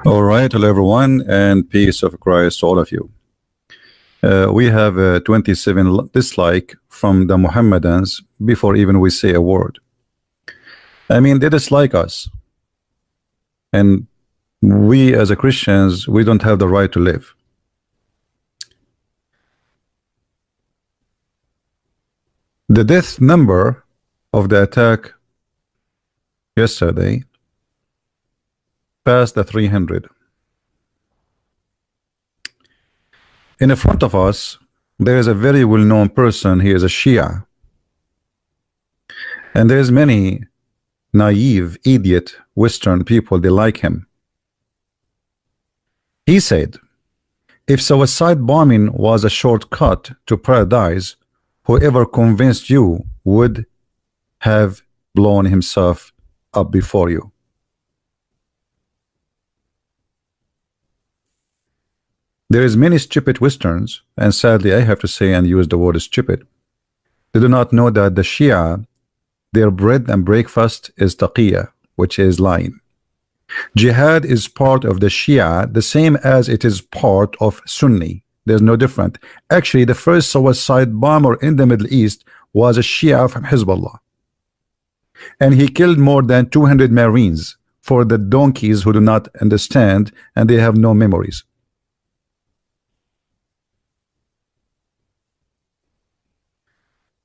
All right, hello everyone, and peace of Christ to all of you. We have 27 dislike from the Mohammedans before even we say a word. I mean, they dislike us, and we as a Christians, we don't have the right to live. The death number of the attack yesterday passed the 300. In the front of us, there is a very well-known person. He is a Shia, and there's many naive, idiot Western people, they like him. He said, if suicide bombing was a shortcut to paradise, whoever convinced you would have blown himself up before you. There is many stupid Westerns, and sadly I have to say and use the word stupid. They do not know that the Shia, their bread and breakfast is taqiyya, which is lying. Jihad is part of the Shia, the same as it is part of Sunni. There's no different. Actually, the first suicide bomber in the Middle East was a Shia from Hezbollah, and he killed more than 200 Marines for the donkeys who do not understand and they have no memories.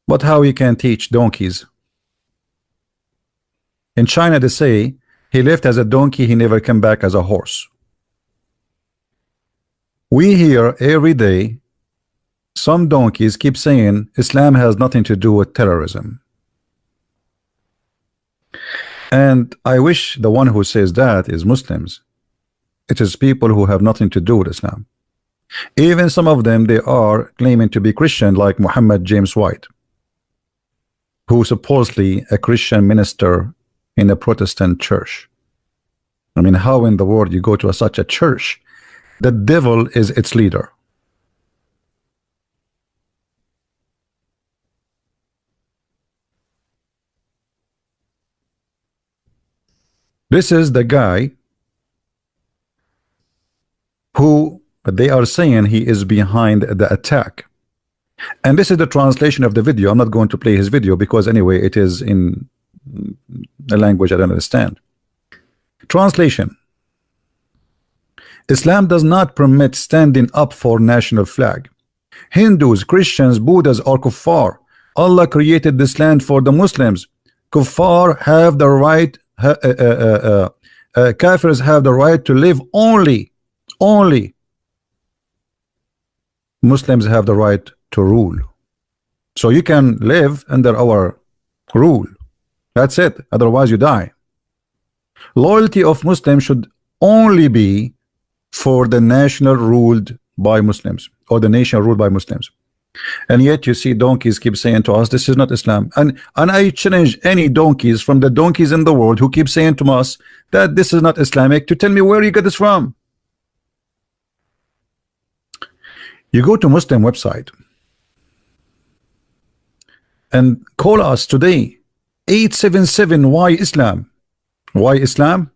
But how you can teach donkeys? In China they say he left as a donkey, he never came back as a horse. We hear every day some donkeys keep saying Islam has nothing to do with terrorism. And I wish the one who says that is Muslims. It is people who have nothing to do with Islam. Even some of them, they are claiming to be Christian, like Muhammad James White, who supposedly a Christian minister in a Protestant church. I mean, how in the world you go to such a church? The devil is its leader. This is the guy who they are saying he is behind the attack. And this is the translation of the video. I'm not going to play his video because anyway it is in a language I don't understand. Translation: Islam does not permit standing up for national flag. Hindus, Christians, Buddhas are kuffar. Allah created this land for the Muslims. Kuffar have the right, Kafirs have the right to live only. Muslims have the right to rule. So you can live under our rule. That's it. Otherwise you die. Loyalty of Muslims should only be for the national ruled by Muslims, or the nation ruled by Muslims. And yet you see donkeys keep saying to us this is not Islam, and I challenge any donkeys from the donkeys in the world who keep saying to us that this is not Islamic to tell me where you get this from. You go to Muslim website and call us today 877 why Islam. Why Islam?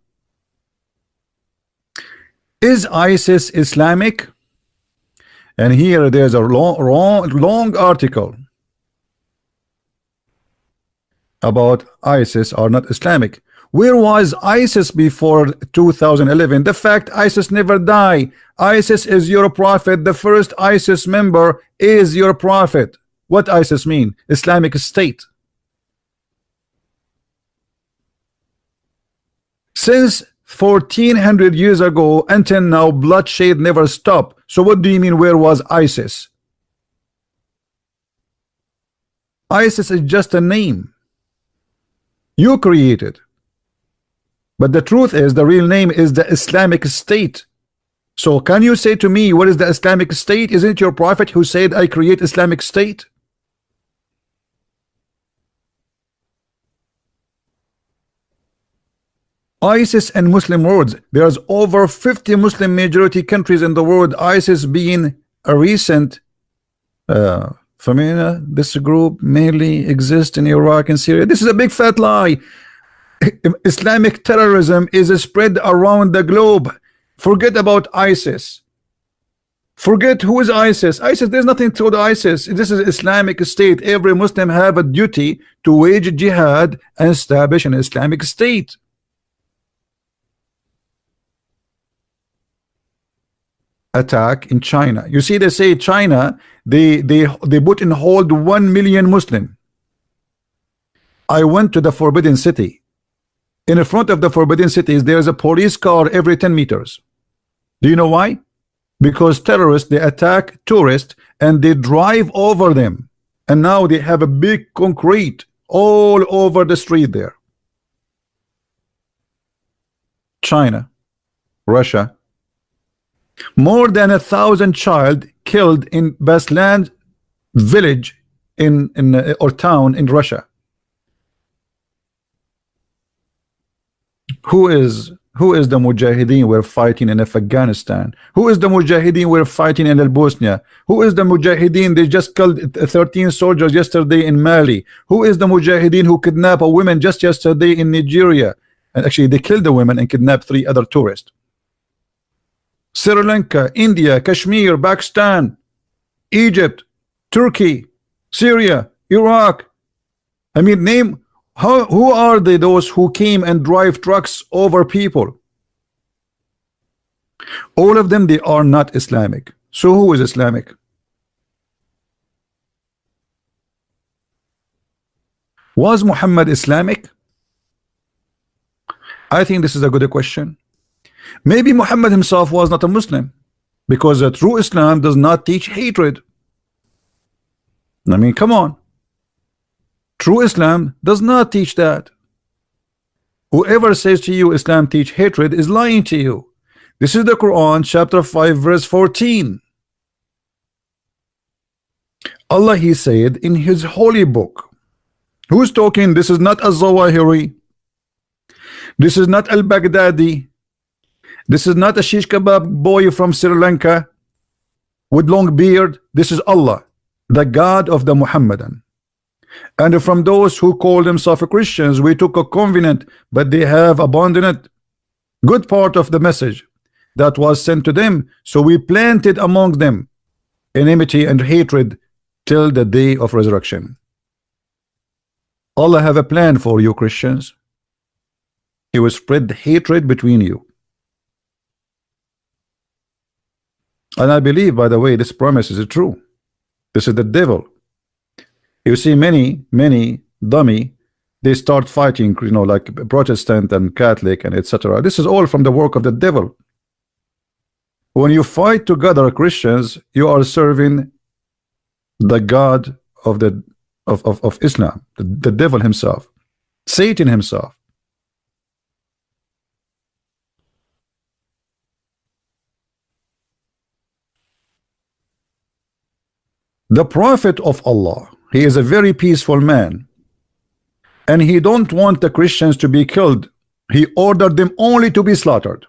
Is ISIS Islamic? And here there's a long article about ISIS are not Islamic. Where was ISIS before 2011? The fact ISIS never die. ISIS is your prophet. The first ISIS member is your prophet. What ISIS mean? Islamic State. Since 1400 years ago until now, bloodshed never stopped. So what do you mean where was ISIS? ISIS is just a name you created, but the truth is the real name is the Islamic State. So can you say to me what is the Islamic State? Isn't it your prophet who said I create Islamic State? ISIS and Muslim words, there's over 50 Muslim majority countries in the world, ISIS being a recent phenomena. This group mainly exists in Iraq and Syria. This is a big fat lie. Islamic terrorism is spread around the globe. Forget about ISIS. Forget who is ISIS. ISIS, there's nothing to the ISIS. This is Islamic State. Every Muslim have a duty to wage jihad and establish an Islamic State. Attack in China. You see, they say China, they put in hold 1 million Muslim. I went to the Forbidden City. In front of the Forbidden Cities, there's a police car every 10 meters. Do you know why? Because terrorists, they attack tourists and they drive over them. And now they have a big concrete all over the street there. China, Russia. More than 1,000 child killed in Basland village or town in Russia. Who is the Mujahideen we're fighting in Afghanistan? Who is the Mujahideen we're fighting in Bosnia? Who is the Mujahideen they just killed 13 soldiers yesterday in Mali? Who is the Mujahideen who kidnapped a woman just yesterday in Nigeria? And actually they killed the women and kidnapped 3 other tourists. Sri Lanka, India, Kashmir, Pakistan, Egypt, Turkey, Syria, Iraq. I mean, name who are they, those who came and drive trucks over people? All of them, they are not Islamic. So who is Islamic? Was Muhammad Islamic? I think this is a good question. Maybe Muhammad himself was not a Muslim, because a true Islam does not teach hatred. I mean, come on. True Islam does not teach that. Whoever says to you Islam teach hatred is lying to you. This is the Quran, chapter 5, verse 14. Allah, He said in His holy book. Who's talking? This is not Al-Zawahiri. This is not Al-Baghdadi. This is not a shish kebab boy from Sri Lanka with long beard. This is Allah, the God of the Muhammadan. And from those who call themselves Christians, we took a covenant, but they have abandoned good part of the message that was sent to them. So we planted among them enmity and hatred till the day of resurrection. Allah have a plan for you Christians. He will spread hatred between you. And I believe, by the way, this promise is true. This is the devil. You see, many dummy, they start fighting, you know, like Protestant and Catholic and etc. This is all from the work of the devil. When you fight together Christians, you are serving the God of Islam, the devil himself, Satan himself. The Prophet of Allah, he is a very peaceful man, and he don't want the Christians to be killed. He ordered them only to be slaughtered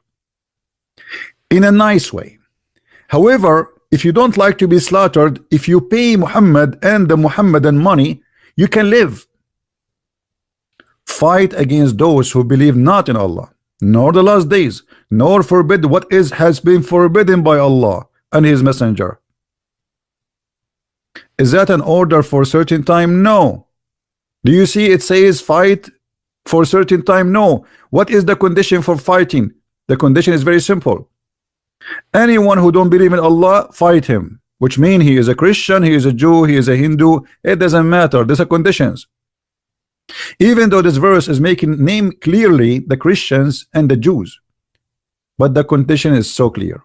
in a nice way. However, if you don't like to be slaughtered, if you pay Muhammad and the Muhammadan money, you can live. Fight against those who believe not in Allah, nor the last days, nor forbid what has been forbidden by Allah and His Messenger. Is that an order for a certain time? No. Do you see it says fight for a certain time? No. What is the condition for fighting? The condition is very simple. Anyone who don't believe in Allah, fight him, which means he is a Christian, he is a Jew, he is a Hindu. It doesn't matter. These are conditions. Even though this verse is making name clearly the Christians and the Jews, but the condition is so clear.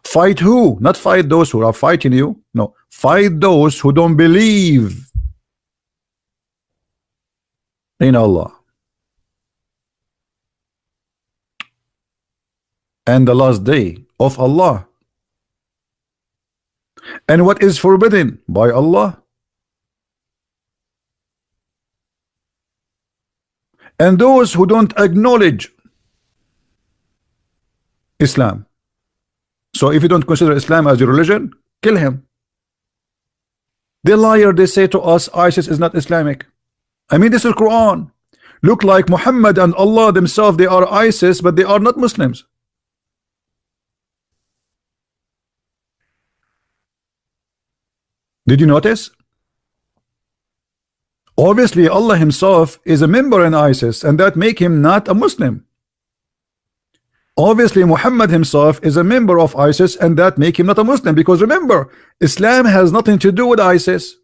Fight who? Not fight those who are fighting you. No, fight those who don't believe in Allah and the last day of Allah, and what is forbidden by Allah, and those who don't acknowledge Islam. So if you don't consider Islam as your religion, kill him. The liar, they say to us, ISIS is not Islamic. I mean, this is Quran. Look like Muhammad and Allah themselves, they are ISIS, but they are not Muslims. Did you notice? Obviously, Allah himself is a member in ISIS, and that make him not a Muslim. Obviously, Muhammad himself is a member of ISIS, and that make him not a Muslim, because remember, Islam has nothing to do with ISIS.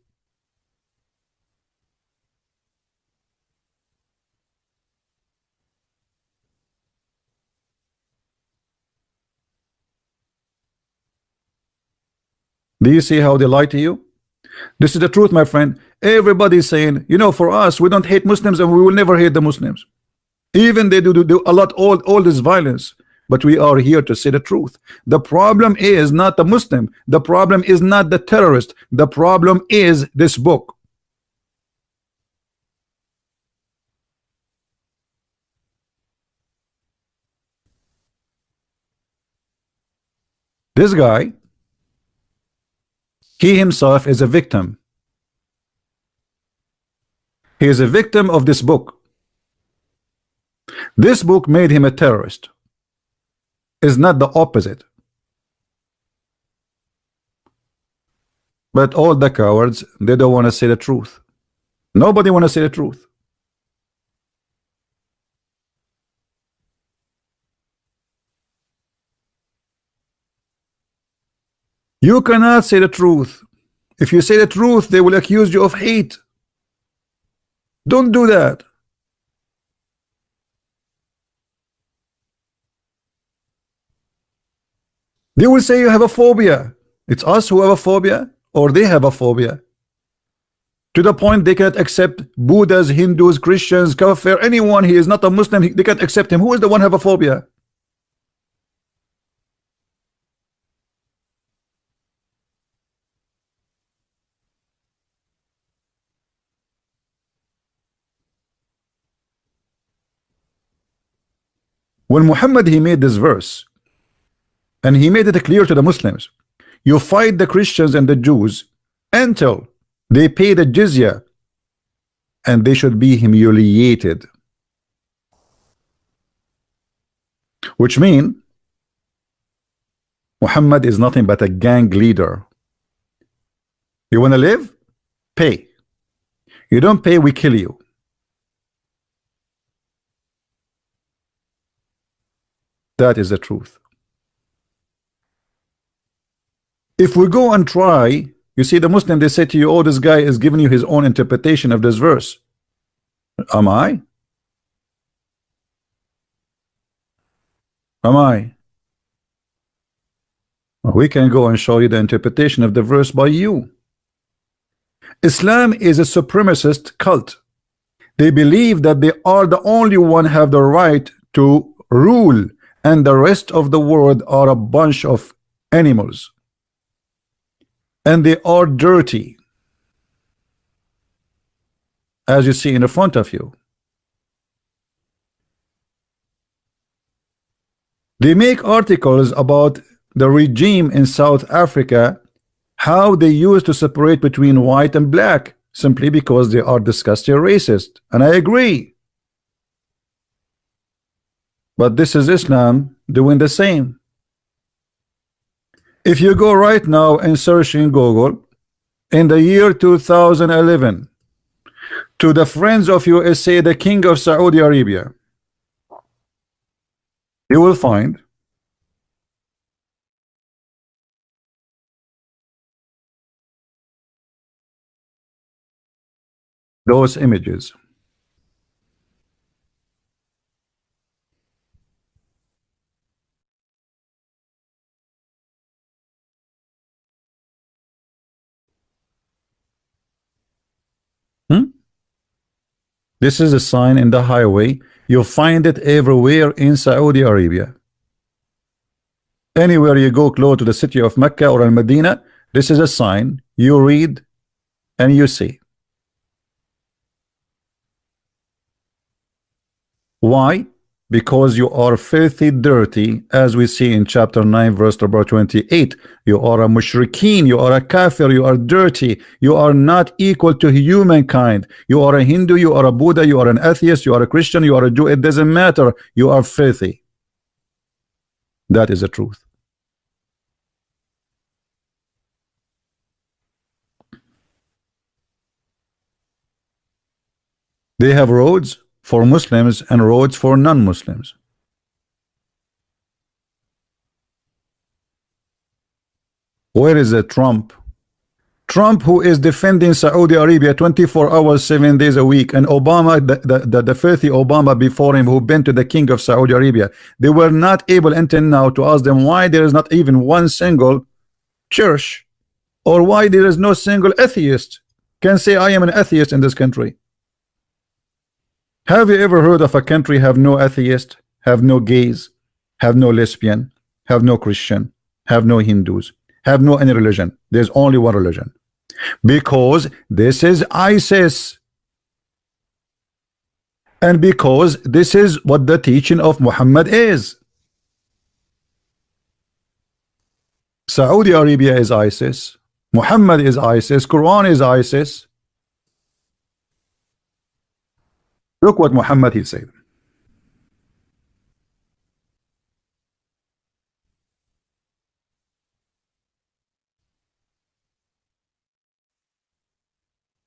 Do you see how they lie to you? This is the truth, my friend. Everybody's saying, you know, for us, we don't hate Muslims and we will never hate the Muslims. Even they do a lot, all this violence. But we are here to say the truth. The problem is not the Muslim. The problem is not the terrorist. The problem is this book. This guy, he himself is a victim. He is a victim of this book. This book made him a terrorist. Is not the opposite. But all the cowards, they don't want to say the truth. Nobody want to say the truth. You cannot say the truth. If you say the truth, they will accuse you of hate. Don't do that. They will say you have a phobia. It's us who have a phobia, or they have a phobia. To the point they can't accept Buddhas, Hindus, Christians, Kafir, anyone. He is not a Muslim. They can't accept him. Who is the one have a phobia? When Muhammad, he made this verse, and he made it clear to the Muslims, you fight the Christians and the Jews until they pay the jizya, and they should be humiliated. Which means Muhammad is nothing but a gang leader. You want to live? Pay. You don't pay, we kill you. That is the truth. If we go and try, you see, the Muslim, they say to you, oh, this guy is giving you his own interpretation of this verse. Am I? Am I? We can go and show you the interpretation of the verse by you. Islam is a supremacist cult. They believe that they are the only one have the right to rule, and the rest of the world are a bunch of animals. And they are dirty, as you see in the front of you. They make articles about the regime in South Africa, how they used to separate between white and black, simply because they are disgusting racist. And I agree. But this is Islam doing the same. If you go right now and search in Google, in the year 2011, to the friends of USA, the King of Saudi Arabia, you will find those images. This is a sign in the highway. You'll find it everywhere in Saudi Arabia. Anywhere you go close to the city of Mecca or Al-Medina, this is a sign. You read and you see. Why? Because you are filthy dirty, as we see in chapter 9 verse number 28. You are a mushrikeen, you are a kafir, you are dirty, you are not equal to humankind. You are a Hindu, you are a Buddha, you are an atheist, you are a Christian, you are a Jew, it doesn't matter. You are filthy. That is the truth. They have roads for Muslims and roads for non-Muslims. Where is the Trump? Trump, who is defending Saudi Arabia 24 hours, 7 days a week, and Obama, the filthy Obama before him, who been to the king of Saudi Arabia, they were not able until now to ask them why there is not even one single church, or why there is no single atheist can say I am an atheist in this country. Have you ever heard of a country have no atheist, have no gays, have no lesbian, have no Christian, have no Hindus, have no any religion? There's only one religion, because this is ISIS, and because this is what the teaching of Muhammad is. Saudi Arabia is ISIS, Muhammad is ISIS, Quran is ISIS. Look what Muhammad he said.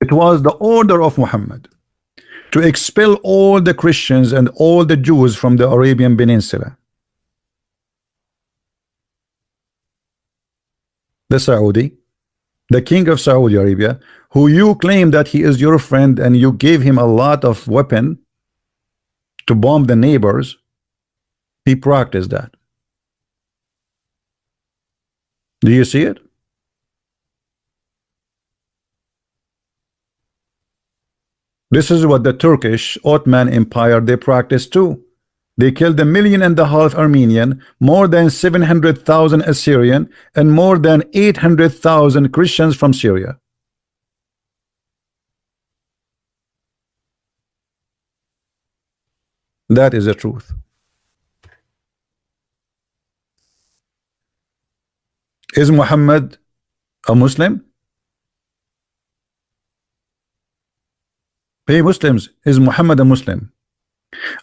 It was the order of Muhammad to expel all the Christians and all the Jews from the Arabian Peninsula. The Saudi, the king of Saudi Arabia, who you claim that he is your friend and you gave him a lot of weapon to bomb the neighbors, he practiced that. Do you see it? This is what the Turkish Ottoman Empire they practiced too. They killed 1.5 million Armenian, more than 700,000 Assyrian, and more than 800,000 Christians from Syria. That is the truth. Is Muhammad a Muslim? Hey Muslims, is Muhammad a Muslim?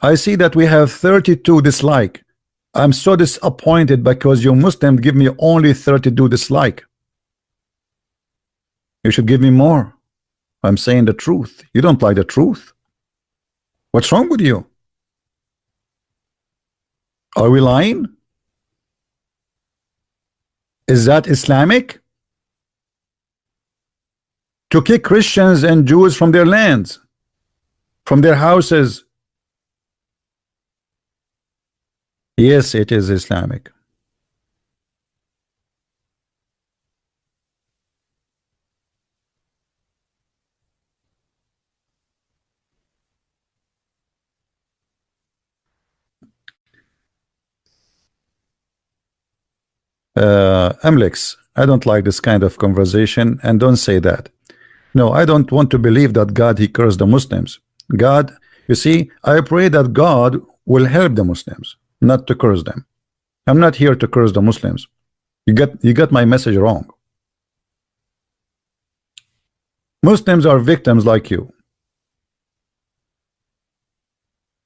I see that we have 32 dislike. I'm so disappointed because you Muslims give me only 32 dislike. You should give me more. I'm saying the truth. You don't like the truth. What's wrong with you? Are we lying? Is that Islamic? To kick Christians and Jews from their lands, from their houses. Yes, it is Islamic. Amlex, I don't like this kind of conversation, and don't say that. No, I don't want to believe that God he cursed the Muslims. God, you see, I pray that God will help the Muslims, not to curse them. I'm not here to curse the Muslims. You got my message wrong. Muslims are victims like you.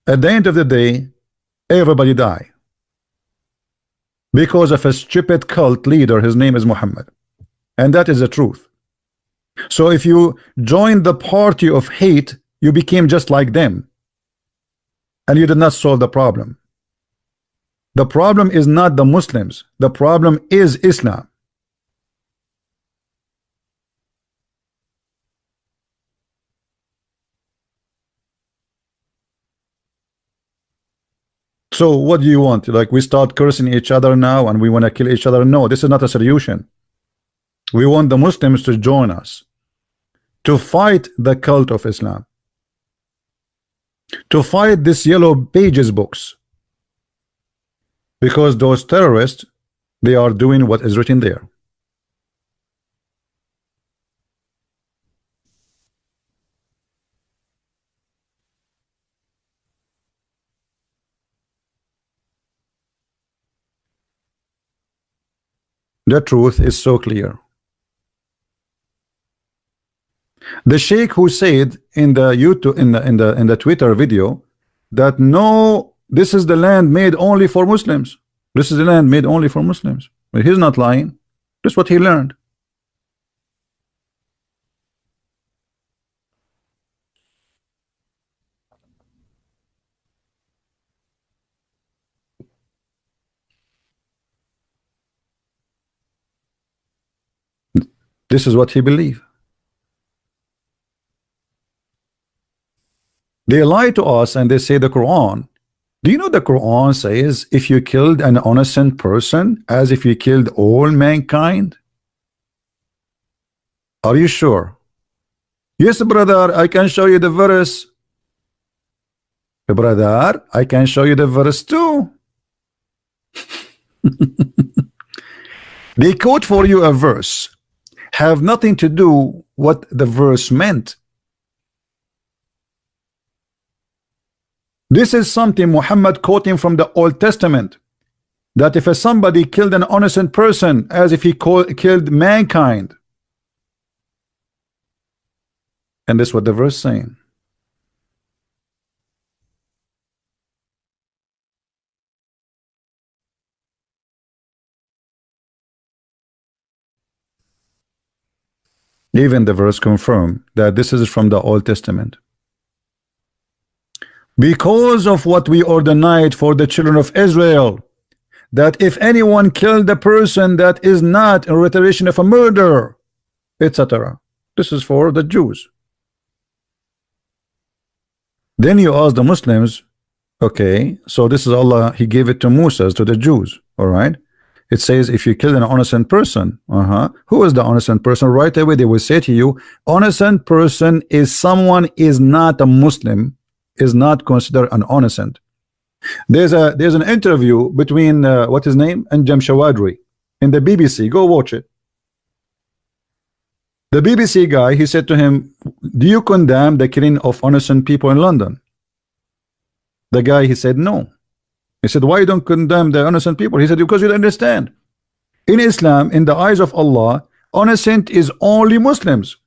At the end of the day, everybody die because of a stupid cult leader. His name is Muhammad, and that is the truth. So if you join the party of hate, you became just like them, and you did not solve the problem. The problem is not the Muslims. The problem is Islam. So what do you want? Like we start cursing each other now and we want to kill each other? No, this is not a solution. We want the Muslims to join us, to fight the cult of Islam, to fight this yellow pages books, because those terrorists, they are doing what is written there. The truth is so clear. The Sheikh who said in the YouTube, in the Twitter video, that no, this is the land made only for Muslims. This is the land made only for Muslims. But he's not lying. This is what he learned. This is what he believed. They lie to us and they say the Quran. Do you know the Quran says if you killed an innocent person as if you killed all mankind? Are you sure? Yes, brother, I can show you the verse. Brother, I can show you the verse too. They quote for you a verse, have nothing to do what the verse meant. This is something Muhammad quoting from the Old Testament, that if somebody killed an innocent person as if he killed mankind. And that's what the verse saying. Even the verse confirm that this is from the Old Testament. Because of what we ordained for the children of Israel, that if anyone killed a person that is not in retaliation of a murder, etc. This is for the Jews. Then you ask the Muslims, okay, so this is Allah, he gave it to Moses, to the Jews, all right? It says if you kill an innocent person, who is the innocent person? Right away they will say to you, innocent person is someone is not a Muslim, is not considered an innocent. There's an interview between what his name and Jem Shawadri in the BBC. Go watch it. The BBC guy, he said to him, do you condemn the killing of innocent people in London? The guy, he said no. He said, why you don't condemn the innocent people? He said, because you don't understand. In Islam, in the eyes of Allah, innocent is only Muslims.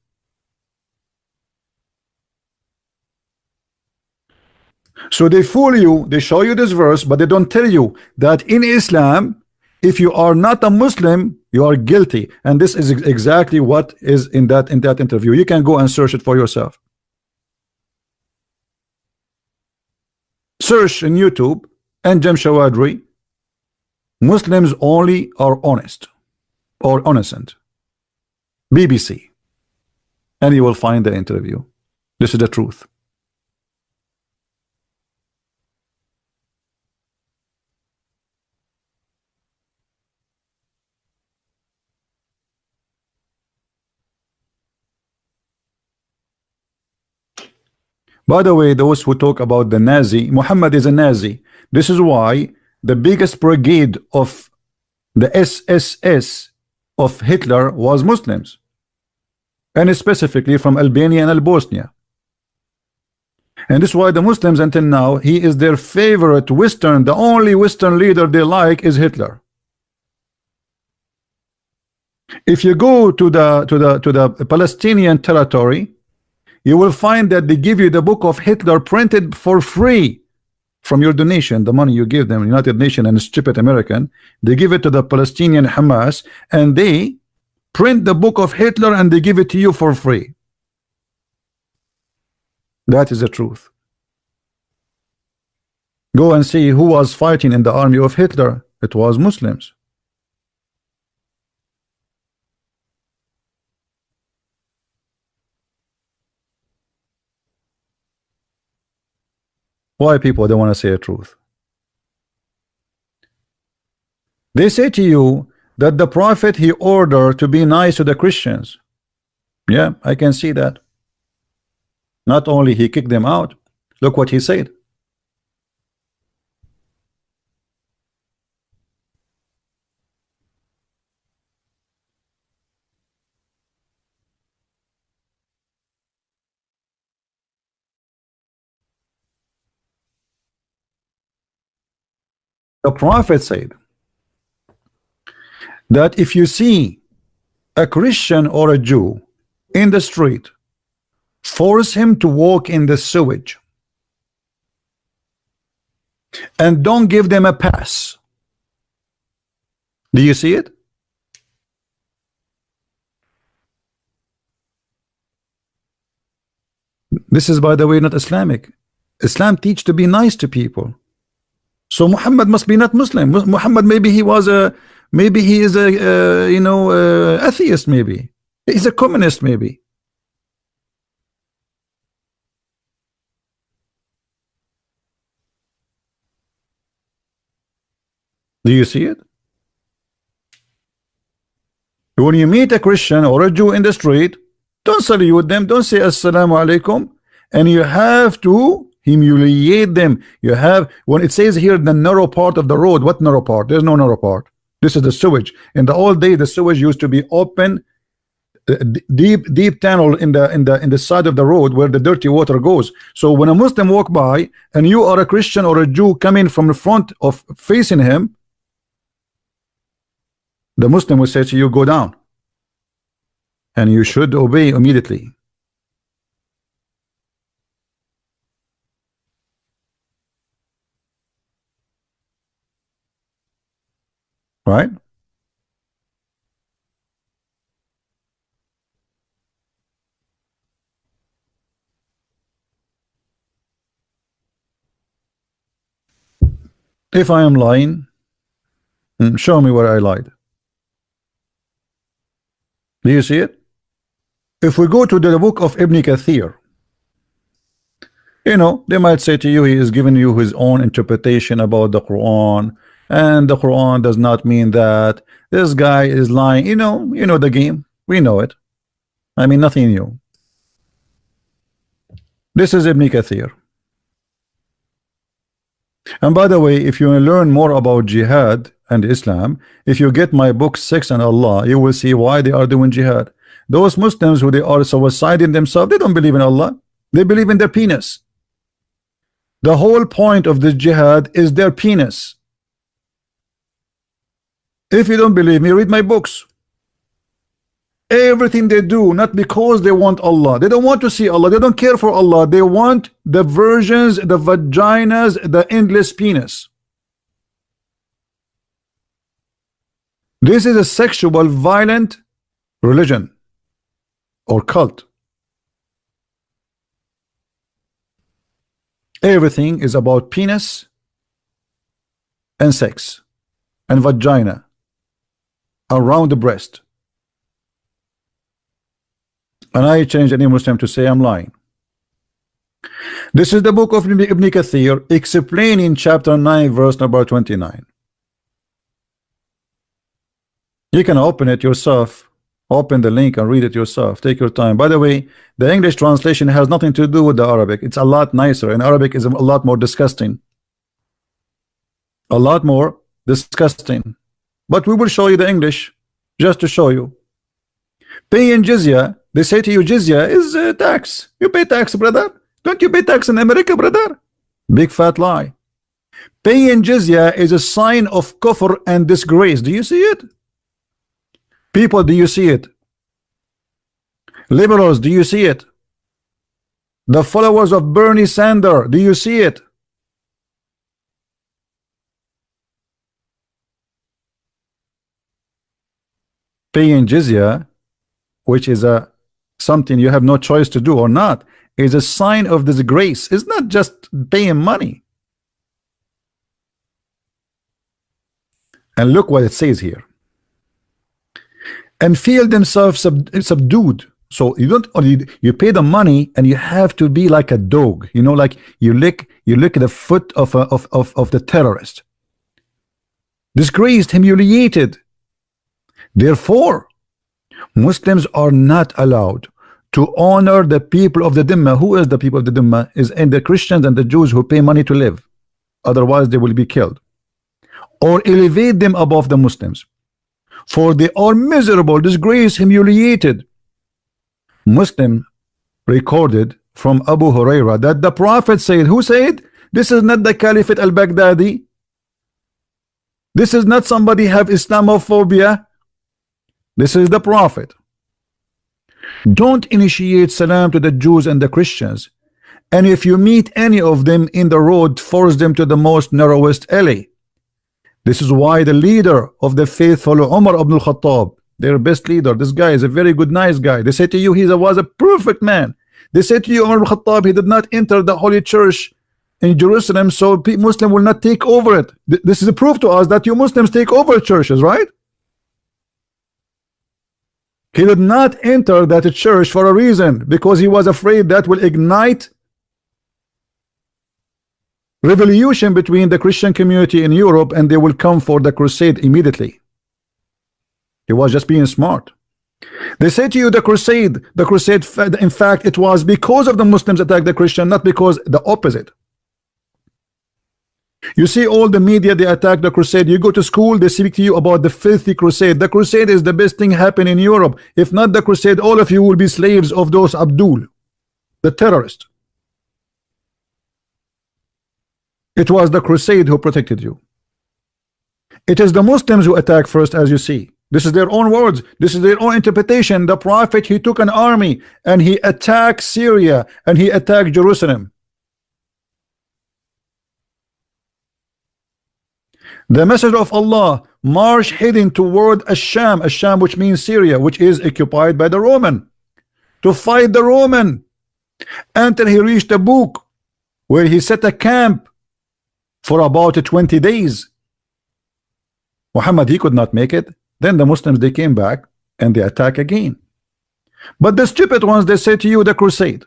So they fool you, they show you this verse, but they don't tell you that in Islam, if you are not a Muslim, you are guilty. And this is exactly what is in that interview. You can go and search it for yourself. Search in YouTube and Jem Shawadri, Muslims only are honest or innocent. BBC. And you will find the interview. This is the truth. By the way, those who talk about the Nazi, Muhammad is a Nazi. This is why the biggest brigade of the SSS of Hitler was Muslims, and specifically from Albania and Bosnia. And this is why the Muslims until now, he is their favorite Western, the only Western leader they like is Hitler. If you go to the Palestinian territory, you will find that they give you the book of Hitler printed for free from your donation, the money you give them, United Nations and stupid American. They give it to the Palestinian Hamas and they print the book of Hitler and they give it to you for free. That is the truth. Go and see who was fighting in the army of Hitler. It was Muslims. Why people don't want to say the truth? They say to you that the prophet he ordered to be nice to the Christians. Yeah, I can see that. Not only he kicked them out, look what he said. The prophet said that if you see a Christian or a Jew in the street, force him to walk in the sewage and don't give them a pass. Do you see it? This is, by the way, not Islamic. Islam teach to be nice to people. So Muhammad must be not Muslim. Muhammad maybe he was a, maybe he is a atheist maybe. He's a communist, maybe. Do you see it? When you meet a Christian or a Jew in the street, don't salute them, don't say assalamu alaikum, and you have to humiliate them. You have, when it says here the narrow part of the road, what narrow part? There's no narrow part. This is the sewage. In the old days, the sewage used to be open, deep tunnel in the side of the road where the dirty water goes. So when a Muslim walk by and you are a Christian or a Jew coming from the front of facing him, the Muslim will say to you, go down, and you should obey immediately. Right? If I am lying, show me where I lied. Do you see it? If we go to the book of Ibn Kathir, you know, they might say to you, he is giving you his own interpretation about the Quran, and the Quran does not mean that. This guy is lying. You know the game. We know it. I mean, nothing new. This is Ibn Kathir. And by the way, if you learn more about jihad and Islam, if you get my book Sex and Allah, you will see why they are doing jihad. Those Muslims who they are suiciding themselves, they don't believe in Allah. They believe in their penis. The whole point of the jihad is their penis. If you don't believe me, read my books. Everything they do, not because they want Allah. They don't want to see Allah. They don't care for Allah. They want the virgins, the vaginas, the endless penis. This is a sexual, violent religion or cult. Everything is about penis and sex and vagina around the breast. And I change any Muslim to say I'm lying. This is the book of Ibn Kathir explaining chapter 9 verse number 29. You can open it yourself, open the link and read it yourself. Take your time. By the way, the English translation has nothing to do with the Arabic. It's a lot nicer, and Arabic is a lot more disgusting. A lot more disgusting. But we will show you the English just to show you. Paying jizya, they say to you, jizya is tax. You pay tax, brother. Don't you pay tax in America, brother? Big fat lie. Paying jizya is a sign of kufr and disgrace. Do you see it? People, do you see it? Liberals, do you see it? The followers of Bernie Sanders, do you see it? Paying jizya, which is something you have no choice to do or not, is a sign of disgrace. It's not just paying money. And look what it says here. And feel themselves subdued. So you don't only you pay the money and you have to be like a dog, you know, like you lick the foot of the terrorist. Disgraced, humiliated. Therefore, Muslims are not allowed to honor the people of the Dhimma. Who is the people of the Dhimma? Is in the Christians and the Jews who pay money to live. Otherwise, they will be killed. Or elevate them above the Muslims. For they are miserable, disgraced, humiliated. Muslim recorded from Abu Huraira that the Prophet said, who said? This is not the Caliphate al-Baghdadi. This is not somebody have Islamophobia. This is the Prophet. Don't initiate salam to the Jews and the Christians. And if you meet any of them in the road, force them to the most narrowest alley. This is why the leader of the faithful, Umar ibn al-Khattab, their best leader, this guy is a very good, nice guy. They say to you, he was a perfect man. They say to you, Umar ibn al-Khattab, he did not enter the Holy Church in Jerusalem, so Muslim will not take over it. This is a proof to us that you Muslims take over churches, right? He did not enter that church for a reason, because he was afraid that will ignite revolution between the Christian community in Europe, and they will come for the crusade immediately. He was just being smart. They say to you the crusade, in fact it was because of the Muslims attacked the Christian, not because the opposite. You see all the media, they attack the crusade. You go to school, they speak to you about the filthy crusade. The crusade is the best thing happening in Europe. If not the crusade, all of you will be slaves of those Abdul, the terrorist. It was the crusade who protected you. It is the Muslims who attack first, as you see. This is their own words. This is their own interpretation. The prophet, he took an army and he attacked Syria and he attacked Jerusalem. The messenger of Allah marched heading toward Asham, which means Syria, which is occupied by the Roman, to fight the Roman, until he reached a book where he set a camp for about 20 days. Muhammad, he could not make it. Then the Muslims, they came back and they attack again. But the stupid ones, they say to you the crusade.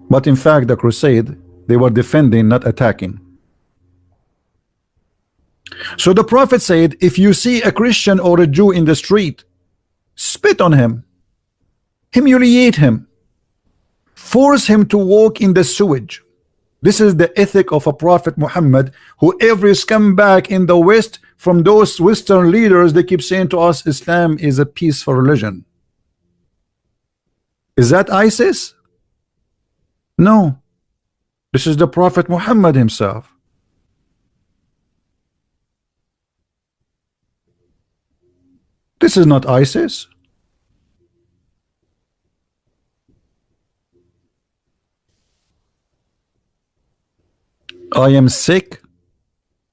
But in fact the crusade, they were defending, not attacking. So the prophet said, if you see a Christian or a Jew in the street, spit on him, humiliate him, force him to walk in the sewage. This is the ethic of a prophet Muhammad, who every scumbag in the West, from those Western leaders, they keep saying to us Islam is a peaceful religion. Is that ISIS? No. This is the prophet Muhammad himself. This is not ISIS. I am sick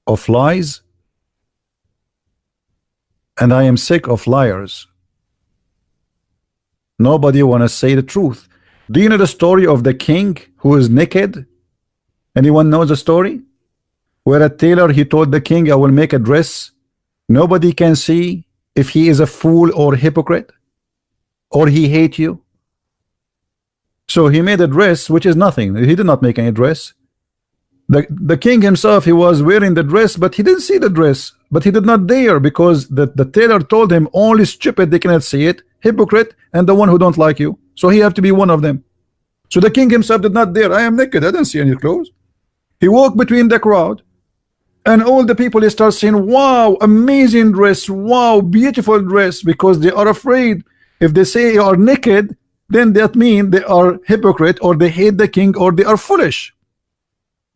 of lies, and I am sick of liars. Nobody want to say the truth. Do you know the story of the king who is naked? Anyone knows the story? Where a tailor, he told the king, I will make a dress. Nobody can see if he is a fool or hypocrite, or he hate you. So he made a dress which is nothing. He did not make any dress. The king himself, he was wearing the dress, but he didn't see the dress. But he did not dare, because the tailor told him only stupid they cannot see it, hypocrite, and the one who don't like you. So he have to be one of them. So the king himself did not dare. I am naked, I didn't see any clothes. He walked between the crowd, and all the people, they start saying, wow, amazing dress, wow, beautiful dress, because they are afraid if they say you are naked, then that means they are hypocrite, or they hate the king, or they are foolish.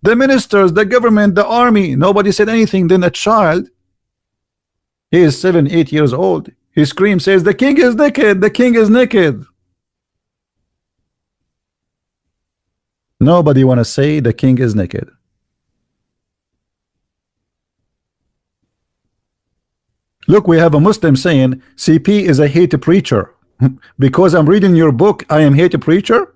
The ministers, the government, the army, nobody said anything. Then a child, he is 7, 8 years old, he screams, says, the king is naked, the king is naked. Nobody want to say the king is naked. Look, we have a Muslim saying CP is a hate preacher. Because I'm reading your book, I am hate preacher?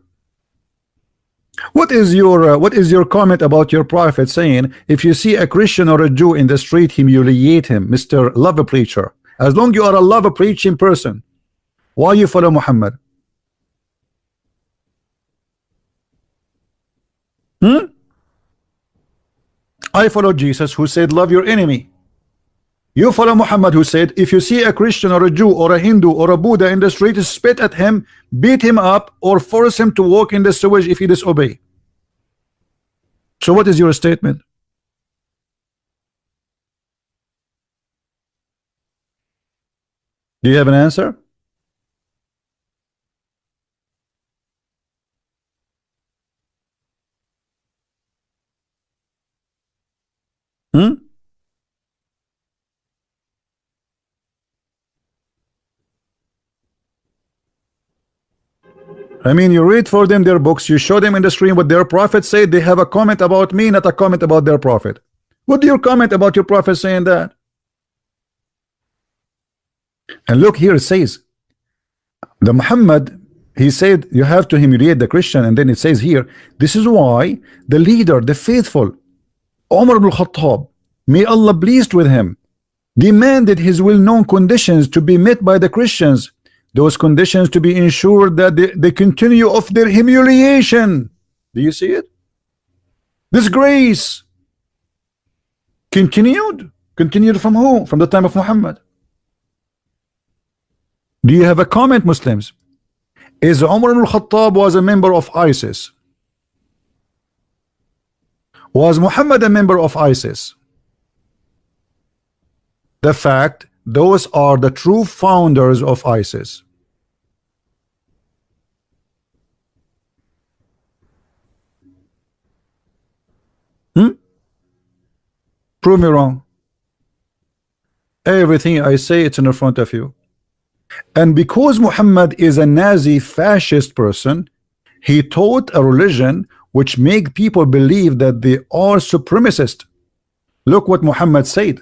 What is your comment about your prophet saying, if you see a Christian or a Jew in the street, humiliate him, Mr. Love Preacher? As long you are a love preaching person, why you follow Muhammad? I follow Jesus, who said love your enemy. You follow Muhammad, who said if you see a Christian or a Jew or a Hindu or a Buddha in the street, spit at him, beat him up, or force him to walk in the sewage if he disobey. So what is your statement? Do you have an answer? I mean, you read for them their books, you show them in the screen what their prophet said. They have a comment about me, not a comment about their prophet. What do you comment about your prophet saying that? And look here, it says the Muhammad, he said you have to humiliate the Christian, and then it says here, this is why the leader, the faithful, Umar ibn Khattab, may Allah pleased with him, demanded his well-known conditions to be met by the Christians. Those conditions to be ensured that they continue of their humiliation. Do you see it? Disgrace. Continued. Continued from who? From the time of Muhammad. Do you have a comment, Muslims? Is Umar ibn al-Khattab was a member of ISIS? Was Muhammad a member of ISIS? The fact, those are the true founders of ISIS. Prove me wrong. Everything I say, it's in front of you. And because Muhammad is a Nazi fascist person, he taught a religion which make people believe that they are supremacist. Look what Muhammad said.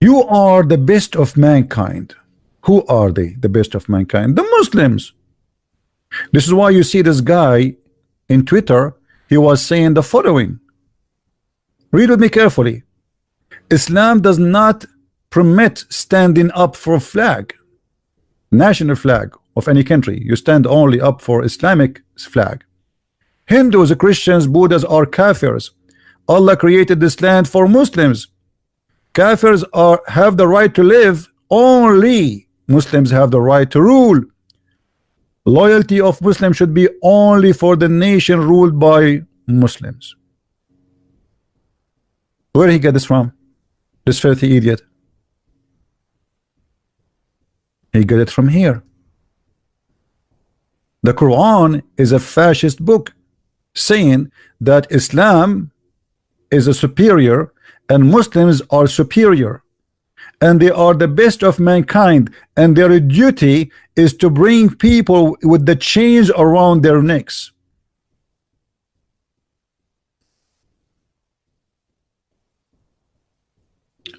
You are the best of mankind. Who are they, the best of mankind? The Muslims. This is why you see this guy in Twitter, he was saying the following. Read with me carefully. Islam does not permit standing up for a flag, national flag of any country. You stand only up for Islamic flag. Hindus, Christians, Buddhas are kafirs. Allah created this land for Muslims. Kafirs have the right to live. Only Muslims have the right to rule. Loyalty of Muslims should be only for the nation ruled by Muslims. Where did he get this from? This filthy idiot. He got it from here. The Quran is a fascist book saying that Islam is a superior and Muslims are superior, and they are the best of mankind, and their duty is to bring people with the chains around their necks.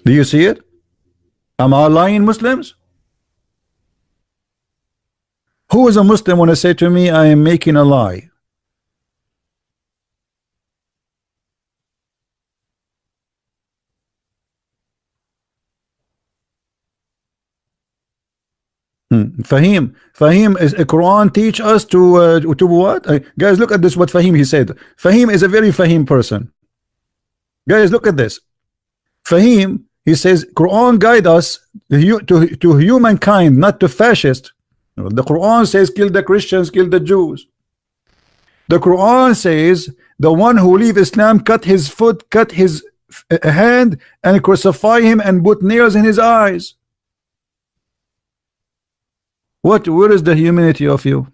Do you see it? Am I lying, Muslims? Who is a Muslim when I say to me I am making a lie? Fahim is a Quran teach us to what? Guys, look at this. What Fahim he said. Fahim is a very Fahim person. Guys, look at this. Fahim, he says Quran guide us to humankind, not to fascist. The Quran says kill the Christians, kill the Jews. The Quran says the one who leave Islam, cut his foot, cut his hand, and crucify him and put nails in his eyes. Where is the humanity of you?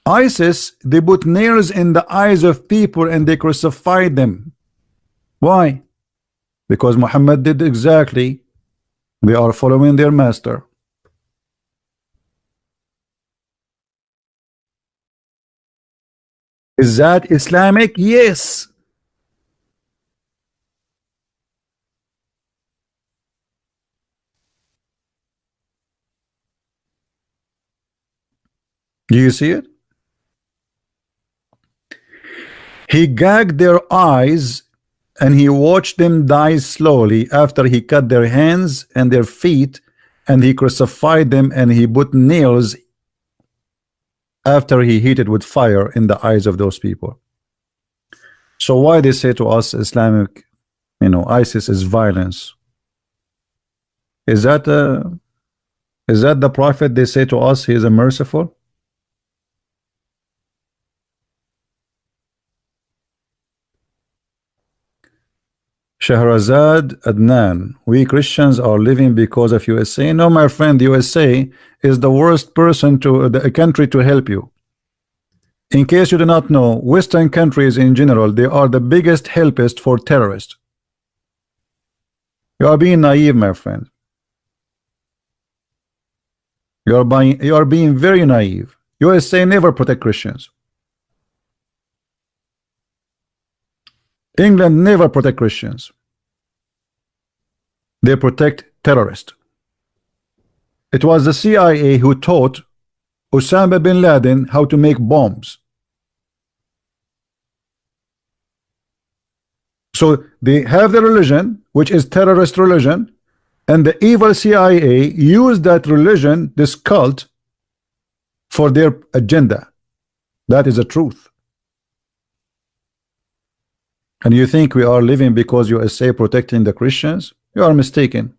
ISIS, they put nails in the eyes of people and they crucified them. Why? Because Muhammad did exactly. They are following their master. Is that Islamic? Yes. Do you see it? He gagged their eyes and he watched them die slowly after he cut their hands and their feet, and he crucified them and he put nails after he heated with fire in the eyes of those people. So why they say to us Islamic, ISIS is violence? Is that the prophet they say to us he is a merciful? Shahrazad Adnan, we Christians are living because of USA. No, my friend, the USA is the worst person to the country to help you. In case you do not know, Western countries in general, they are the biggest helpist for terrorists. You are being naive, my friend. You are being very naive. USA never protect Christians. England never protect Christians. They protect terrorists. It was the CIA who taught Osama bin Laden how to make bombs. So they have the religion, which is terrorist religion, and the evil CIA used that religion, this cult, for their agenda. That is the truth. And you think we are living because USA protecting the Christians? You are mistaken.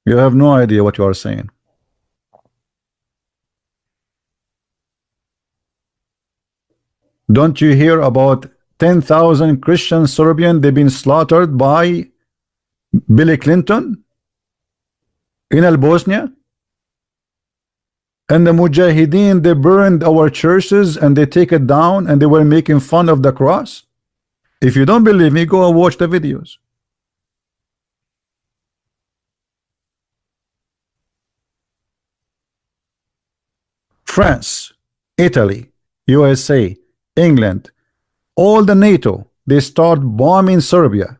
You have no idea what you are saying. Don't you hear about 10,000 Christian Serbian? They've been slaughtered by Billy Clinton in Bosnia. And the Mujahideen, they burned our churches and they take it down and they were making fun of the cross. If you don't believe me, go and watch the videos. France, Italy, USA, England, all the NATO, they start bombing Serbia.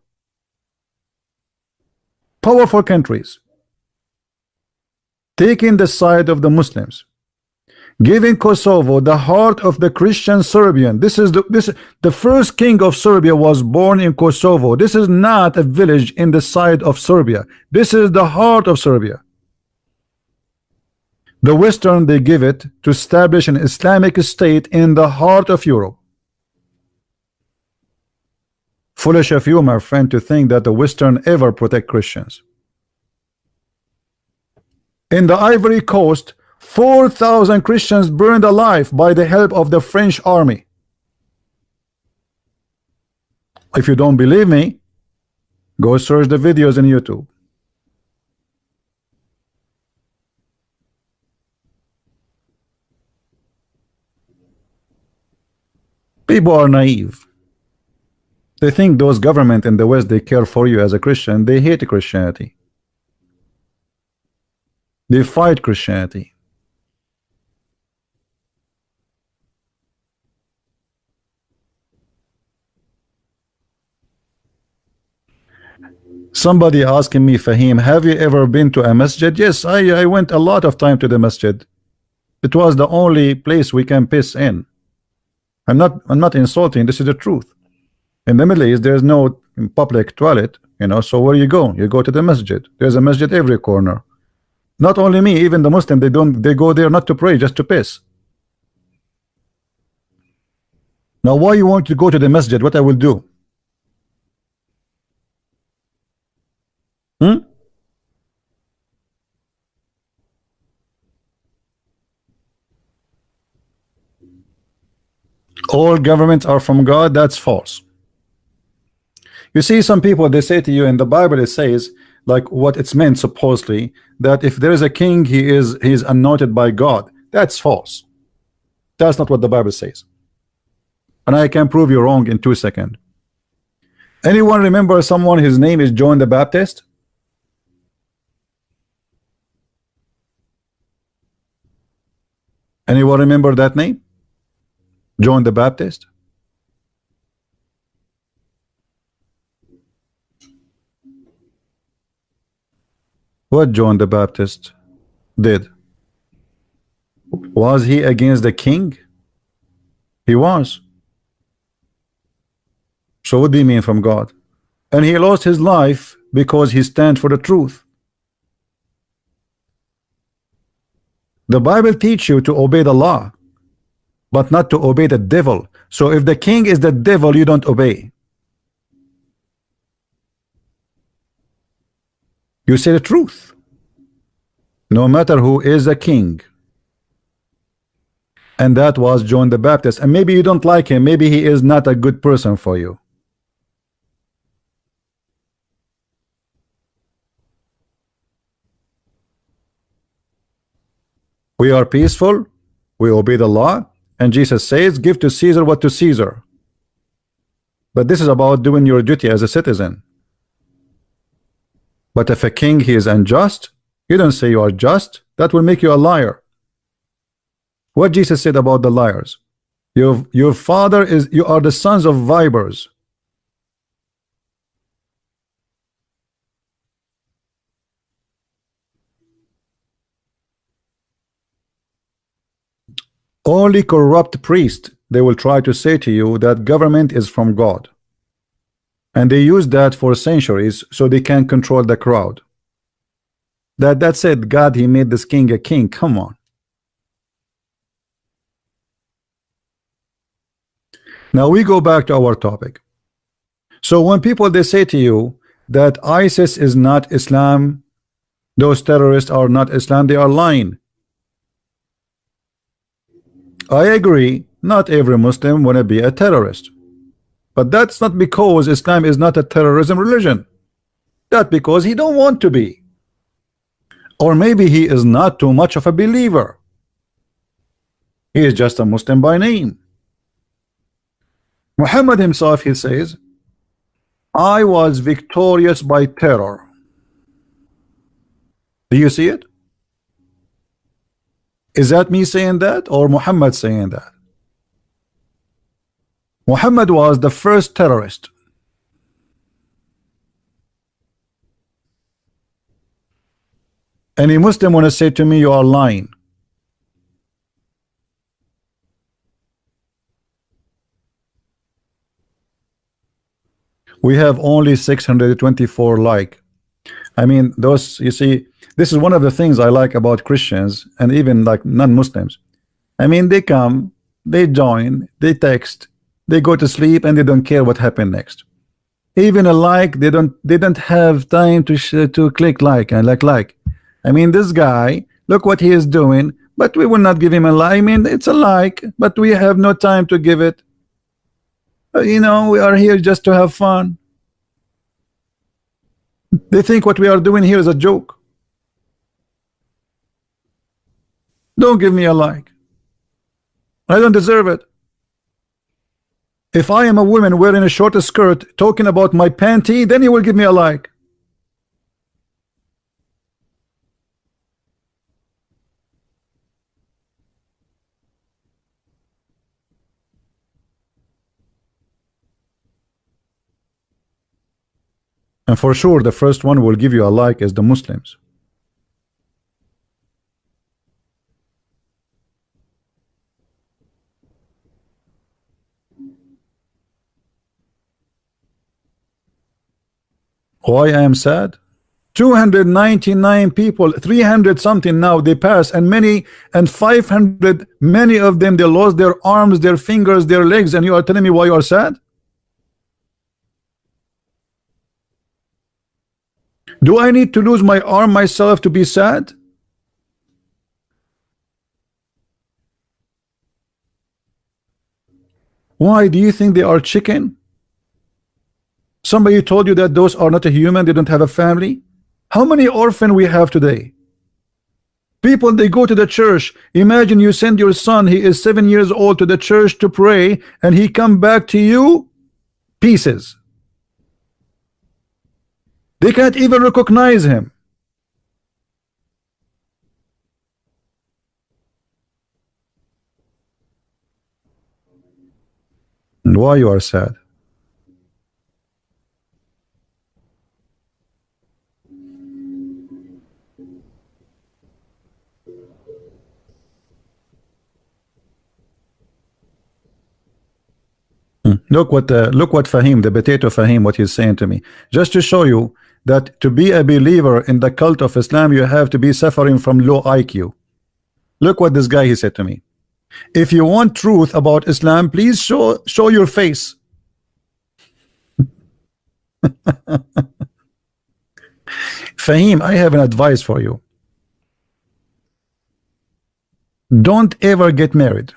Powerful countries taking the side of the Muslims, giving Kosovo the heart of the Christian Serbian. This is the first king of Serbia was born in Kosovo. This is not a village in the side of Serbia. This is the heart of Serbia. The Western, they give it to establish an Islamic state in the heart of Europe. Foolish of you, my friend, to think that the Western ever protect Christians. In the Ivory Coast, 4,000 Christians burned alive by the help of the French army. If you don't believe me, go search the videos on YouTube. People are naive. They think those government in the West, they care for you as a Christian. They hate Christianity. They fight Christianity. Somebody asking me, Fahim, have you ever been to a masjid? Yes, I went a lot of time to the masjid. It was the only place we can piss in. I'm not insulting, this is the truth. In the Middle East, there's no public toilet, you know, so where you go? You go to the masjid. There's a masjid every corner. Not only me, even the Muslim, they go there not to pray, just to piss. Now why you want to go to the masjid? What I will do? All governments are from God. That's false. You see, some people, they say to you in the Bible, it says, like what it's meant supposedly, that if there is a king, he's anointed by God. That's false. That's not what the Bible says. And I can prove you wrong in 2 seconds. Anyone remember someone, his name is John the Baptist? Anyone remember that name? John the Baptist? What John the Baptist did? Was he against the king? He was. So what do you mean from God? And he lost his life because he stands for the truth. The Bible teaches you to obey the law, but not to obey the devil. So if the king is the devil, you don't obey. You say the truth, no matter who is a king. And that was John the Baptist. And maybe you don't like him. Maybe he is not a good person for you. We are peaceful. We obey the law. And Jesus says, give to Caesar what to Caesar. But this is about doing your duty as a citizen. But if a king, he is unjust, you don't say you are just. That will make you a liar. What Jesus said about the liars? Your father is, you are the sons of vipers. Only corrupt priests, they will try to say to you that government is from God. And they use that for centuries so they can control the crowd. That's it. God, he made this king a king. Come on. Now we go back to our topic. So when people they say to you that ISIS is not Islam, those terrorists are not Islam, they are lying. I agree, not every Muslim want to be a terrorist. But that's not because Islam is not a terrorism religion. That's because he don't want to be. Or maybe he is not too much of a believer. He is just a Muslim by name. Muhammad himself, he says, I was victorious by terror. Do you see it? Is that me saying that or Muhammad saying that? Muhammad was the first terrorist. Any Muslim want to say to me you are lying? We have only 624 like. I mean, those, you see, this is one of the things I like about Christians and even like non-Muslims. I mean, they come, they join, they text, they go to sleep, and they don't care what happened next. Even a like, they don't have time to click like and like. I mean, this guy, look what he is doing, but we will not give him a like. I mean, it's a like, but we have no time to give it. You know, we are here just to have fun. They think what we are doing here is a joke. Don't give me a like. I don't deserve it. If I am a woman wearing a short skirt talking about my panty, then you will give me a like. And for sure, the first one who will give you a like is the Muslims. Why I am sad? 299 people, 300 something now they pass, and 500, many of them they lost their arms, their fingers, their legs, and you are telling me why you are sad? Do I need to lose my arm myself to be sad? Why do you think they are chicken? Somebody told you that those are not a human, they don't have a family? How many orphans we have today? People, they go to the church. Imagine you send your son, he is 7 years old, to the church to pray, and he come back to you pieces. They can't even recognize him. And why you are sad? Look what Fahim, the potato Fahim, what he's saying to me. Just to show you that to be a believer in the cult of Islam, you have to be suffering from low IQ. Look what this guy he said to me. If you want truth about Islam, please show your face. Fahim, I have an advice for you. Don't ever get married,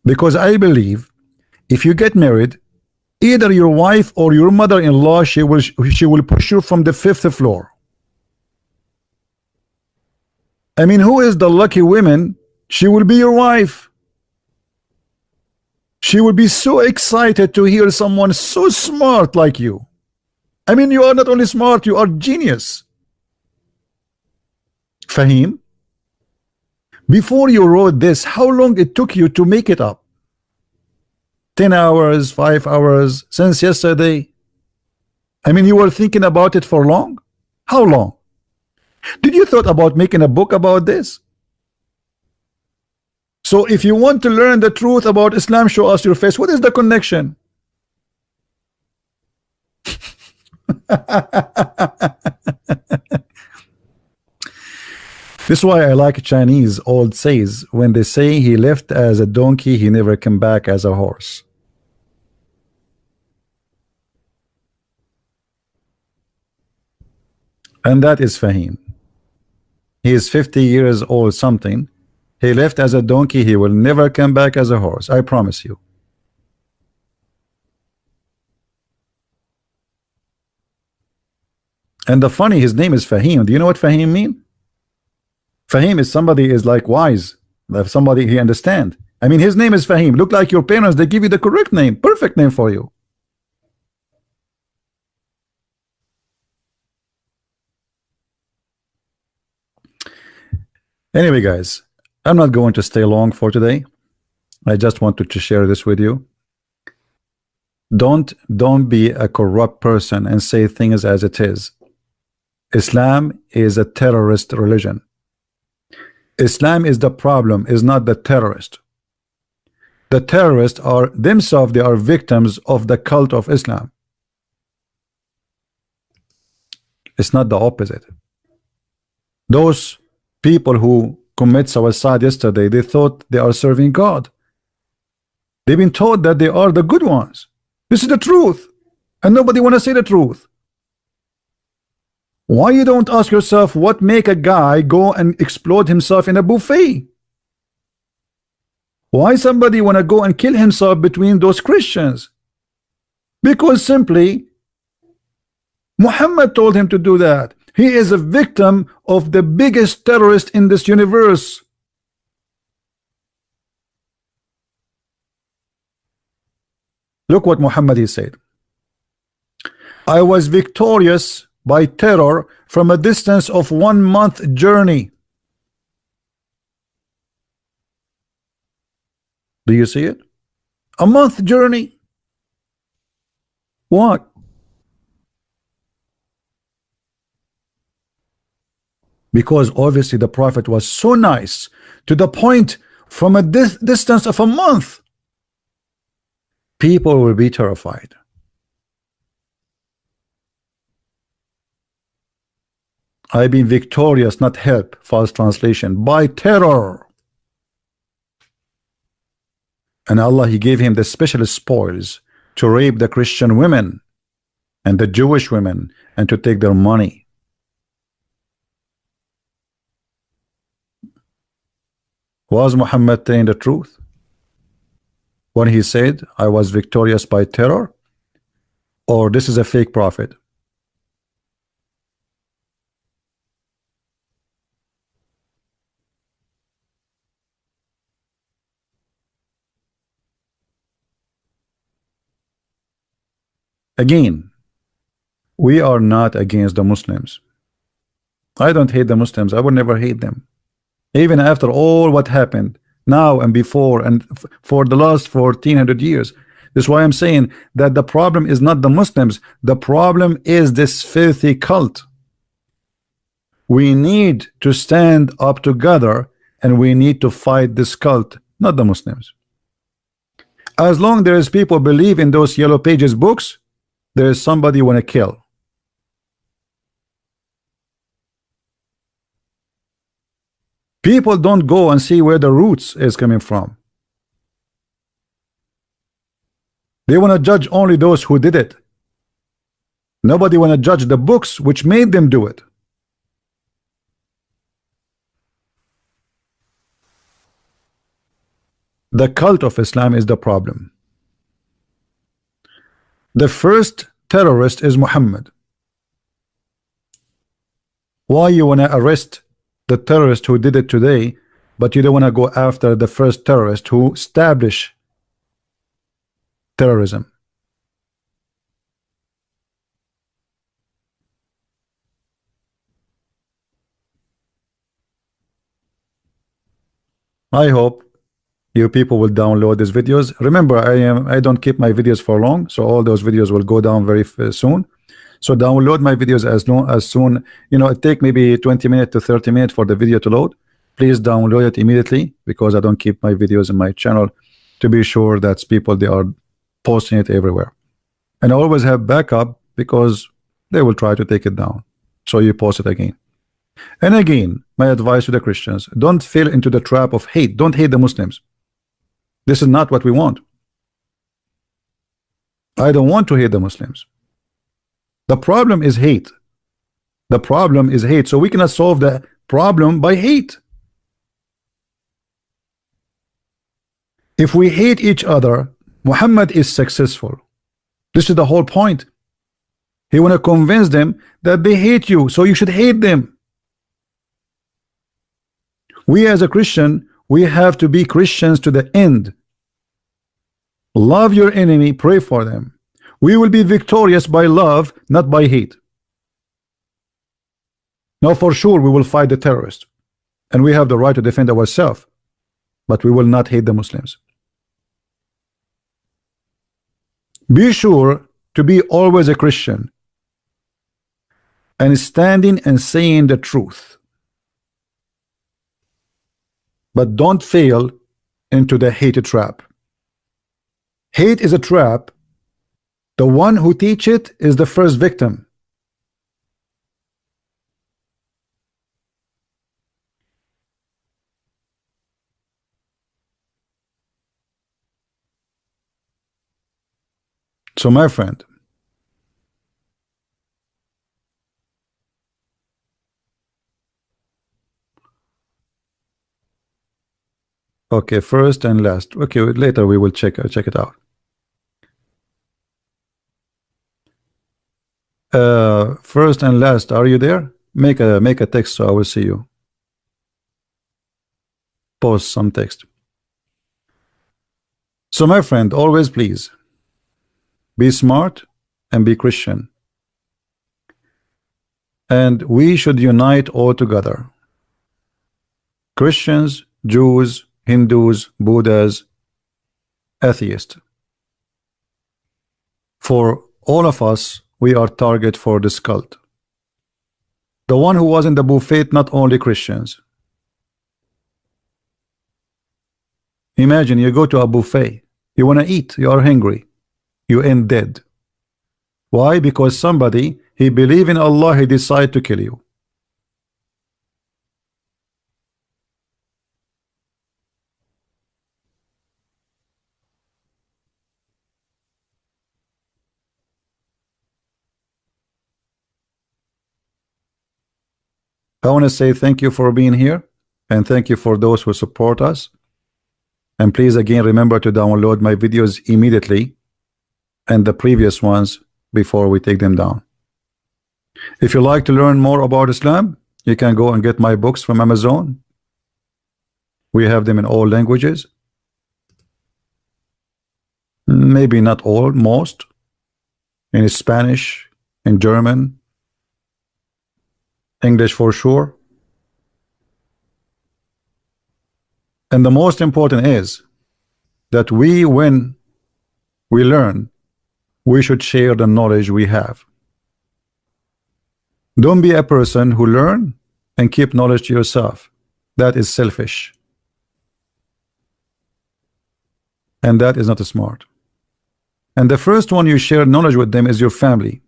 because I believe if you get married, either your wife or your mother-in-law, she will push you from the 5th floor. I mean, who is the lucky woman? She will be your wife. She will be so excited to hear someone so smart like you. I mean, you are not only smart, you are genius. Fahim, before you wrote this, how long it took you to make it up? 10 hours, 5 hours since yesterday? I mean, you were thinking about it for long? How long? Did you thought about making a book about this? So if you want to learn the truth about Islam, show us your face. What is the connection? This is why I like Chinese old says when they say he left as a donkey, he never came back as a horse. And that is Fahim. He is 50 years old something. He left as a donkey, he will never come back as a horse. I promise you. And the funny, his name is Fahim. Do you know what Fahim mean? Fahim is somebody is like wise, like somebody he understand. I mean, his name is Fahim. Look like your parents, they give you the correct name, perfect name for you. Anyway, guys, I'm not going to stay long for today. I just wanted to share this with you. Don't be a corrupt person and say things as it is. Islam is a terrorist religion. Islam is the problem, is not the terrorist. The terrorists are themselves, they are victims of the cult of Islam. It's not the opposite. Those people who commit suicide yesterday, they thought they are serving God. They've been told that they are the good ones. This is the truth, and nobody want to say the truth. Why you don't ask yourself what make a guy go and explode himself in a buffet? Why somebody want to go and kill himself between those Christians? Because simply Muhammad told him to do that. He is a victim of the biggest terrorist in this universe. Look what Muhammad he said. I was victorious by terror from a distance of 1 month journey. Do you see it? A month journey. What? Because obviously the Prophet was so nice to the point from a distance of a month, people will be terrified. I've been victorious, not help, false translation, by terror. And Allah, he gave him the special spoils to rape the Christian women and the Jewish women and to take their money. Was Muhammad telling the truth when he said I was victorious by terror, or this is a fake prophet? Again, we are not against the Muslims. I don't hate the Muslims. I would never hate them. Even after all what happened now and before and for the last 1400 years. That's why I'm saying that the problem is not the Muslims. The problem is this filthy cult. We need to stand up together and we need to fight this cult, not the Muslims. As long there is people believe in those yellow pages books, there is somebody you want to kill. People don't go and see where the roots is coming from. They want to judge only those who did it. Nobody want to judge the books which made them do it. The cult of Islam is the problem. The first terrorist is Muhammad. Why you want to arrest the terrorist who did it today, but you don't want to go after the first terrorist who established terrorism? I hope You people will download these videos. Remember, I don't keep my videos for long, so all those videos will go down very soon. So download my videos as soon, you know, it take maybe 20 minutes to 30 minutes for the video to load. Please download it immediately, because I don't keep my videos in my channel, to be sure that people, they are posting it everywhere. And I always have backup, because they will try to take it down, so you post it again. And again, my advice to the Christians: don't fall into the trap of hate. Don't hate the Muslims. This is not what we want. I don't want to hate the Muslims. The problem is hate. The problem is hate. So we cannot solve the problem by hate. If we hate each other, Muhammad is successful. This is the whole point. He want to convince them that they hate you, so you should hate them. We as a Christian, we have to be Christians to the end. Love your enemy, pray for them. We will be victorious by love, not by hate. Now for sure we will fight the terrorists, and we have the right to defend ourselves, but we will not hate the Muslims. Be sure to be always a Christian and standing and saying the truth, but don't fail into the hate trap. Hate is a trap. The one who teach it is the first victim. So my friend, okay, first and last. Okay, later we will check it out. First and last, are you there? Make a text so I will see you. Post some text. So my friend, always please be smart and be Christian, and we should unite all together. Christians, Jews, Hindus, Buddhas, atheists. For all of us, we are target for this cult. The one who was in the buffet, not only Christians. Imagine you go to a buffet, you want to eat, you are hungry, you end dead. Why? Because somebody, he believe in Allah, he decide to kill you. I want to say thank you for being here, and thank you for those who support us. And please again remember to download my videos immediately, and the previous ones before we take them down. If you like to learn more about Islam, you can go and get my books from Amazon. We have them in all languages. Maybe not all, most. In Spanish, in German, English for sure. And the most important is that when we learn, we should share the knowledge we have. Don't be a person who learn and keep knowledge to yourself. That is selfish. And that is not smart. And the first one you share knowledge with them is your family,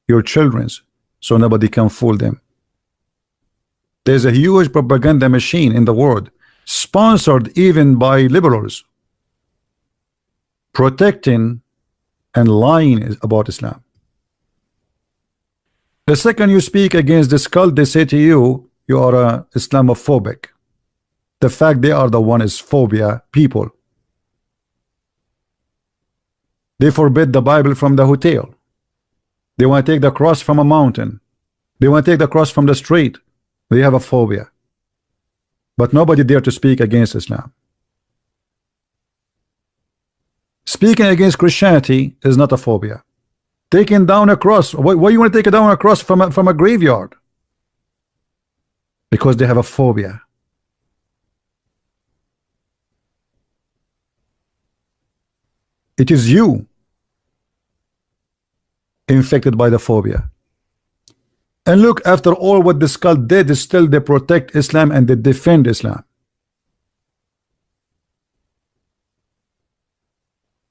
your children's, so nobody can fool them. There's a huge propaganda machine in the world, sponsored even by liberals, protecting and lying about Islam. The second you speak against this cult, they say to you, you are a Islamophobic. The fact they are the one is phobia people. They forbid the Bible from the hotel. They want to take the cross from a mountain. They want to take the cross from the street. They have a phobia. But nobody dare to speak against Islam. Speaking against Christianity is not a phobia. Taking down a cross, why you want to take down a cross from a graveyard? Because they have a phobia. It is you infected by the phobia. And look, after all what this cult did, still they protect Islam and they defend Islam.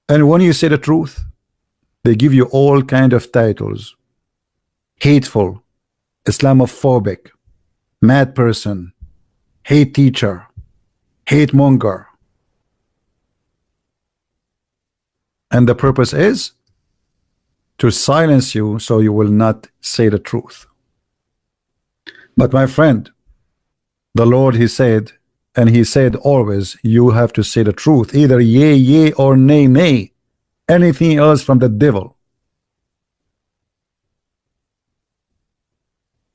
And when you say the truth, they give you all kind of titles: hateful, Islamophobic, mad person, hate teacher, hate monger. And the purpose is to silence you so you will not say the truth. But my friend, the Lord, he said, and he said always, you have to say the truth, either yea, yea, or nay, nay. Anything else from the devil.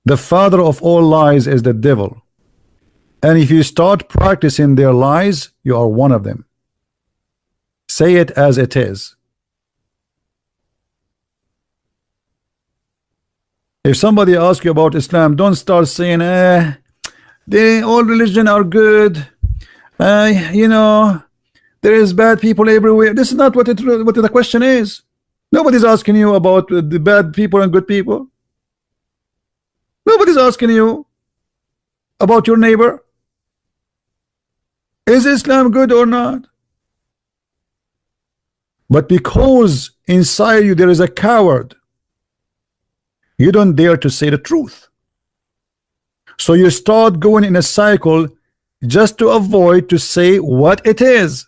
The father of all lies is the devil. And if you start practicing their lies, you are one of them. Say it as it is. If somebody asks you about Islam, don't start saying, all religion are good. You know, there is bad people everywhere. This is not what the question is. Nobody's asking you about the bad people and good people. Nobody's asking you about your neighbor. Is Islam good or not? But because inside you there is a coward, you don't dare to say the truth. So you start going in a cycle just to avoid to say what it is.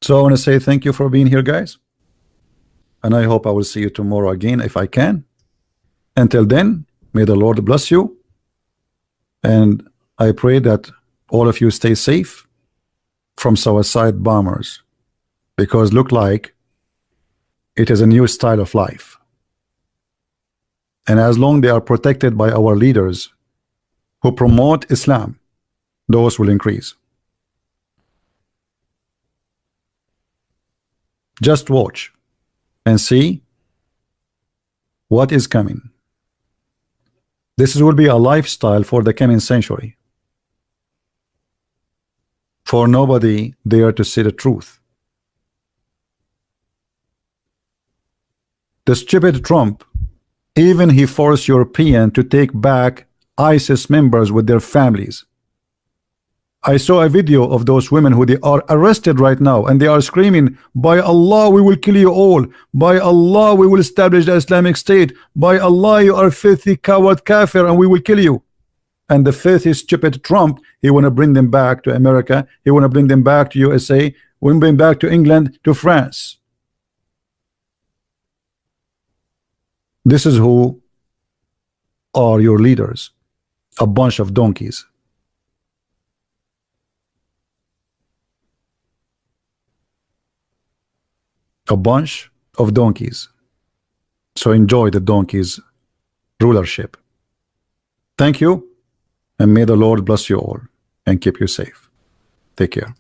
So I want to say thank you for being here, guys. And I hope I will see you tomorrow again if I can. Until then, may the Lord bless you. And I pray that all of you stay safe from suicide bombers, because look like it is a new style of life. And as long they are protected by our leaders who promote Islam, those will increase. Just watch and see what is coming. This will be a lifestyle for the coming century. For nobody there to say the truth. The stupid Trump, even he forced European to take back ISIS members with their families. I saw a video of those women who they are arrested right now, and they are screaming, by Allah we will kill you all, by Allah we will establish the Islamic State, by Allah you are filthy coward kafir and we will kill you. And the filthy stupid Trump, he want to bring them back to America, he want to bring them back to USA, want to bring back to England, to France. This is who are your leaders, a bunch of donkeys. A bunch of donkeys. So enjoy the donkeys' rulership. Thank you, and may the Lord bless you all and keep you safe. Take care.